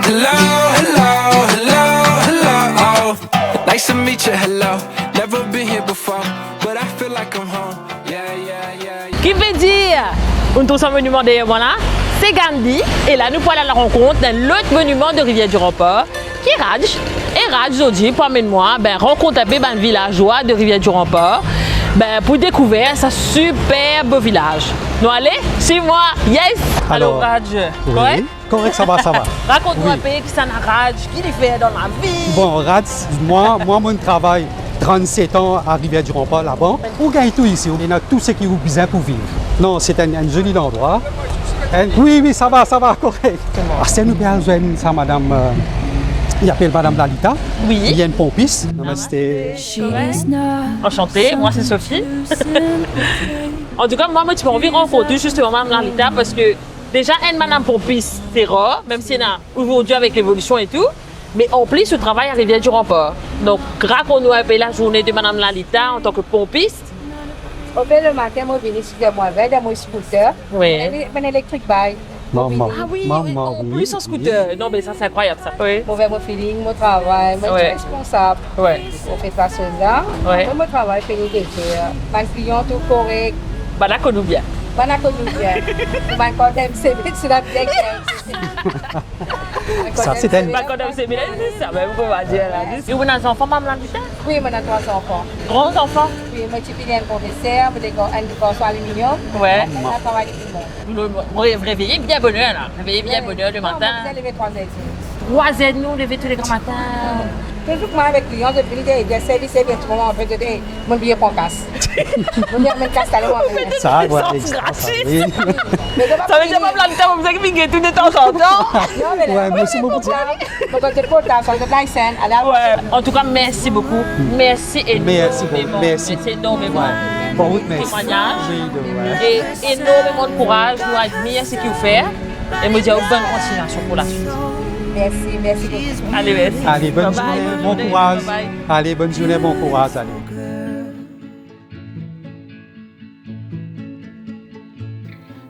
Hello, hello, hello, hello. Nice to meet you, hello. Never been here before, but I feel like I'm home. Yeah, yeah, yeah. Qui veut dire, un tout monument derrière moi là, c'est Gandhi. Et là, nous pouvons aller à la rencontre d'un autre monument de Rivière-du-Remport, qui est Raj. Et Raj, aujourd'hui, pour moi, rencontre un villageois de Rivière-du-Remport pour découvrir ce superbe village. Nous allons, suis-moi, yes! Alors, Raj, oui, ouais? Correct, ça va, ça va. Raconte-moi Oui. un peu qui ça n'a Raj, qui il fait dans la vie. Bon, Raj, moi, mon travail, 37 ans à Rivière-du-Remport là-bas. On gagne tout ici, on a tout ce qui est besoin pour vivre. Non, c'est un joli endroit. Oui, oui, ça va, correct. C'est nous bien joindre ça, madame. Il appelle madame Lalita. Oui. Il y a une pompiste. Namasté. Enchantée, moi c'est Sophie. En tout cas, moi, tu peux envie rencontrer justement Mme Lalita parce que déjà, une madame pompiste, c'est rare, même si y en a aujourd'hui avec l'évolution et tout. Mais en plus, je travaille à Rivière-du-Remport. Donc, raconte-nous un peu la journée de Mme Lalita en tant que pompiste. Au fait, le matin, moi, je viens ici de moi, de mon scooter. Oui. Un électrique bike. Maman. Ah oui, Maman, en oui, plus en scooter. Non, mais ça, c'est incroyable ça. Oui. Mon feeling, mon travail, moi, je suis responsable. Ouais. On fait ça là. Ouais. Mon travail, fait les déchets. Mon client, tout correct. Bah là, connais bien. Mon connu bien. Mon condamné, c'est vite sur la blague. Ça, c'est un. Bah, quand c'est bien, c'est ça, même qu'on va dire là. Et vous avez des enfants, Mme Lalita? Oui, mon a 3 enfants. Grands enfants? Oui, moi, je suis pour dessert, pour des garçons aluminium. Ouais. On a travaillé tout le monde. Vous réveillez bien bonheur là. Réveillez bien bonheur le matin. Vous allez lever 3 heures. 3 aides nous, lever tous les grands matins. Toujours moi avec les clients, depuis des services, et bien tout le monde, en fait, mon billet pour casse. Mon billet pour casse, alors, Ça, Des voilà, sortes extra, ça, gratuites. oui. Ça veut dire Mme Lalita, vous me faites tout de temps en temps. Non, mais Ouais, merci beaucoup. quand tu es content, ça te laisse, alors. Ouais. En tout cas, merci beaucoup. Merci énormément. Merci beaucoup. Merci. Énormément. Bon, oui, merci. Témoignage. Oui, de- ouais. Et énormément de courage. Nous admirons ce que vous faites. Et me dire bonne continuation pour la suite. Merci beaucoup. Allez, merci. Allez, bonne Bye bye, journée, bonne bon journée. courage. Bye bye. Allez, bonne journée, bon courage. Allez.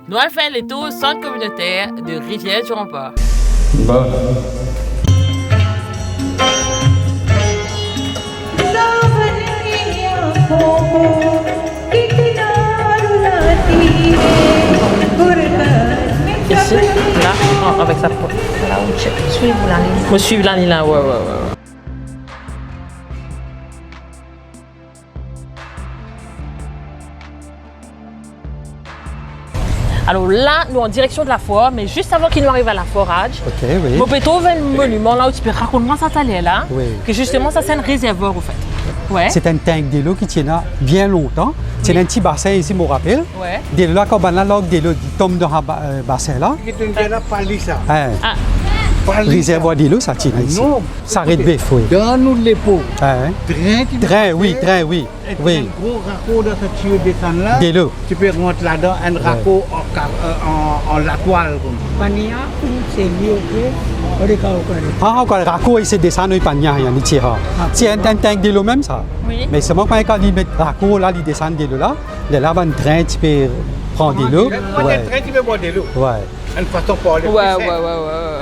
Nous allons faire les tours au centre communautaire de Rivière-du-Remport. Ici, là, avec sa peau. Là, on check. Suivez-vous la ligne. Moi, suivre la ligne là, ouais. Alors là, nous en direction de la forêt, mais juste avant qu'il nous arrive à la forage, Ok, oui. on peut trouver un monument là où tu peux raconter ça allait là, Oui. que justement ça c'est un réservoir au fait. Ouais. C'est un tank d'eau qui tient là bien longtemps. C'est un petit bassin ici, je me rappelle. Ouais. Dès là, quand on a l'eau de l'eau qui tombe dans le bassin là, hein, Ah, réservoir de l'eau, ça tient ici. Non. Ça arrête bif, oui. Dans nous les pots, Hein. Train, oui. Et Oui. un gros raccord dans cette tuyau descend là. De l'eau. Tu peux rentrer là-dedans, un raccord en la toile. Pania, c'est lié au pied. Ah, quand le raccord, il se descend, il n'y a pas de tira. C'est un tank de l'eau même, ça. oui. Mais seulement quand il met le raccord là, il descend de l'eau là, de là, un train, tu peux prendre de l'eau. Ouais. Tu peux boire de l'eau. Ouais. Une façon pour aller Ouais.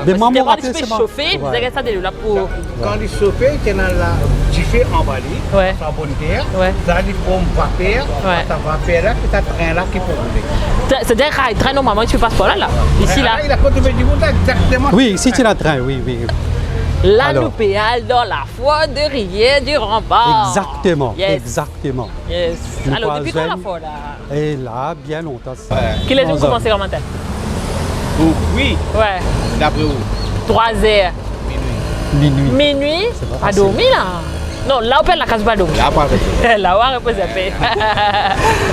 Mais Parce moi, que mon quand rappel, tu c'est peux bon. chauffer, tu Ouais. sais ça de là pour. Quand il chauffe, tu es dans la diffé emballé, Ouais. sa bonne terre, Ouais. ça il faut une vapeur, Ouais. ta vapeur là, puis ta train là qui peut rouler. C'est-à-dire qu'il traîne normalement, tu passes pas là. Ici là. Il a pas de du monde exactement. Oui, ici, tu as le train, oui. Là, Alors. nous pédale dans la foi de Rivière-du-Remport. Exactement. Yes. Exactement. Yes. Nous Alors, depuis quand la croisons- foi là? Et là, bien longtemps. Quelle heure vous 11 heures. commencez comment tel? Oui, Ouais. d'après vous. 3 heures. Minuit. Minuit, C'est pas pas facile. dormi là. Non, là, on perd la case pas dormi. Là, pas Là, on repose un peu.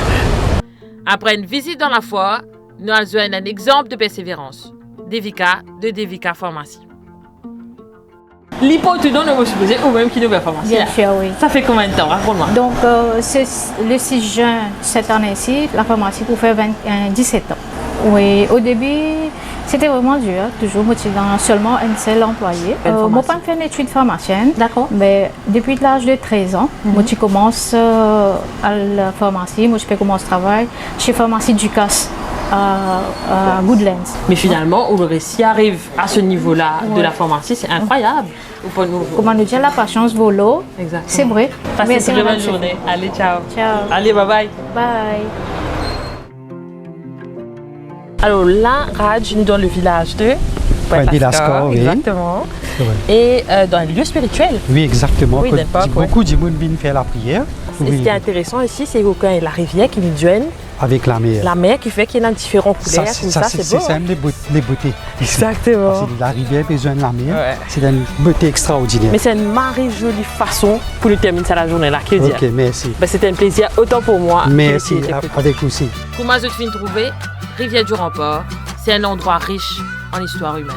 Après une visite dans la foire, nous avons un exemple de persévérance. Devika de Devika Pharmacie. L'hypo, tu donnes au supposé ou même qui nous veut pharmacie. Bien là. sûr, oui. Ça fait combien de temps? Raconte-moi. Donc, le 6 juin cette année-ci, la pharmacie pour faire 17 ans. Oui, au début, c'était vraiment dur. Toujours, moi, j'étais dans seulement un seul employé. Moi, pas fait une étude pharmacienne. D'accord. Mais depuis l'âge de 13 ans, moi, je commence à la pharmacie. Moi, je peux commencer à travailler chez Pharmacie Ducasse. à Woodlands. Mais finalement, où le récit arrive à ce niveau-là de la pharmacie, c'est incroyable. Comment nous dire, la patience vaut l'eau. Exactement. C'est vrai. Passez Merci, une très madame bonne journée. Allez, ciao. Ciao. Allez, bye bye. Bye. Alors là, Raj nous donne le village de Dilaskor, oui. Exactement. Ouais. Et dans un lieu spirituel. Oui, exactement. Oui, d'époque, Beaucoup de gens viennent faire la prière. Et ce qui est intéressant ici, c'est qu'il y a la rivière qui nous joigne, Avec la mer. la mer qui fait qu'il y a différentes couleurs. Ça, c'est beau. un des beautés. ici. Exactement. Parce que la rivière besoin de la mer. Ouais. C'est une beauté extraordinaire. Mais c'est une marée jolie façon pour nous terminer ça la journée là. Qui Ok, merci. Ben, c'était un plaisir autant pour moi. Merci, que pour avec vous aussi. Comment je te trouver Rivière du Rempart, c'est un endroit riche en histoire humaine.